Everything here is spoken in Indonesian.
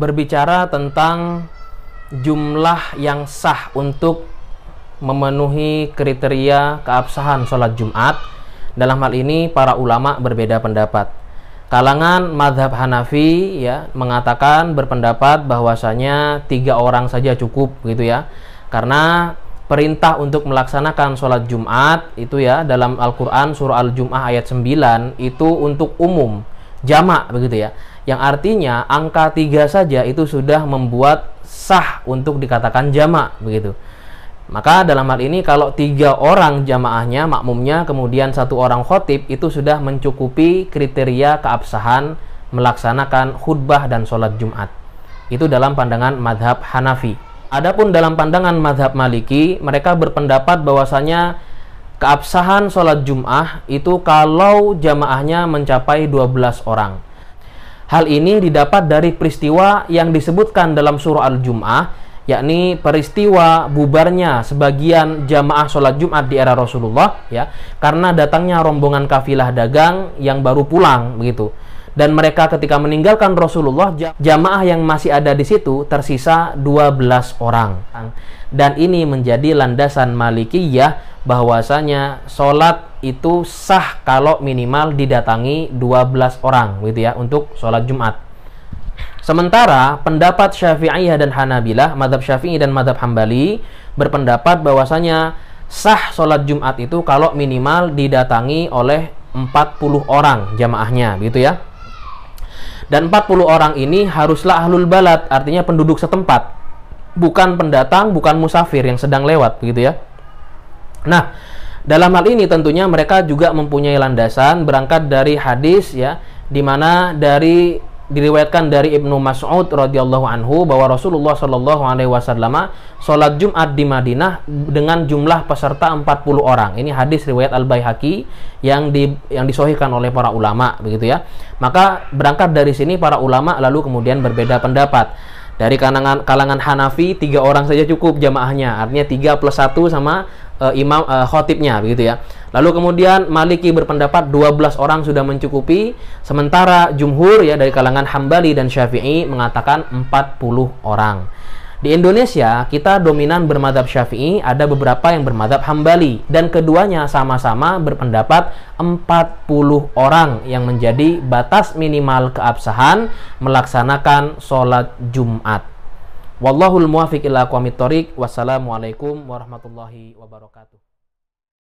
berbicara tentang jumlah yang sah untuk memenuhi kriteria keabsahan sholat Jumat. Dalam hal ini para ulama berbeda pendapat. Kalangan mazhab Hanafi ya mengatakan, berpendapat bahwasanya 3 orang saja cukup gitu ya. Karena perintah untuk melaksanakan sholat Jumat itu ya dalam Al-Quran surah Al-Jum'ah ayat 9 itu untuk umum, jamak begitu ya. Yang artinya angka 3 saja itu sudah membuat sah untuk dikatakan jamak begitu. Maka dalam hal ini kalau 3 orang jamaahnya, makmumnya, kemudian 1 orang khotib, itu sudah mencukupi kriteria keabsahan melaksanakan khutbah dan sholat Jumat. Itu dalam pandangan madhab Hanafi. Adapun dalam pandangan madhab Maliki, mereka berpendapat bahwasanya keabsahan sholat Jum'ah itu kalau jamaahnya mencapai 12 orang. Hal ini didapat dari peristiwa yang disebutkan dalam surah Al-Jum'ah, yakni peristiwa bubarnya sebagian jamaah sholat Jumat di era Rasulullah ya, karena datangnya rombongan kafilah dagang yang baru pulang begitu. Dan mereka ketika meninggalkan Rasulullah, jamaah yang masih ada di situ tersisa 12 orang. Dan ini menjadi landasan Malikiyah bahwasanya sholat itu sah kalau minimal didatangi 12 orang gitu ya untuk sholat Jumat. Sementara pendapat Syafi'iyah dan Hanabilah, madhab Syafi'i dan madhab Hambali, berpendapat bahwasanya sah sholat Jumat itu kalau minimal didatangi oleh 40 orang jamaahnya gitu ya. Dan 40 orang ini haruslah ahlul balad, artinya penduduk setempat, bukan pendatang, bukan musafir yang sedang lewat begitu ya. Nah, dalam hal ini tentunya mereka juga mempunyai landasan berangkat dari hadis ya, di mana diriwayatkan dari Ibnu Mas'ud radhiyallahu anhu bahwa Rasulullah shallallahu alaihi wasallam sholat Jumat di Madinah dengan jumlah peserta 40 orang. Ini hadis riwayat Al-Baihaqi yang disahihkan oleh para ulama begitu ya. Maka berangkat dari sini para ulama lalu kemudian berbeda pendapat. Dari kalangan Hanafi 3 orang saja cukup jamaahnya, artinya 3 plus 1 sama imam khotibnya begitu ya. Lalu kemudian Maliki berpendapat 12 orang sudah mencukupi, sementara jumhur ya dari kalangan Hambali dan Syafi'i mengatakan 40 orang. Di Indonesia kita dominan bermadhab Syafi'i, ada beberapa yang bermadhab Hambali, dan keduanya sama-sama berpendapat 40 orang yang menjadi batas minimal keabsahan melaksanakan sholat Jumat. Wallahul muwaffiq ila aqwamit thoriq. Wassalamualaikum warahmatullahi wabarakatuh.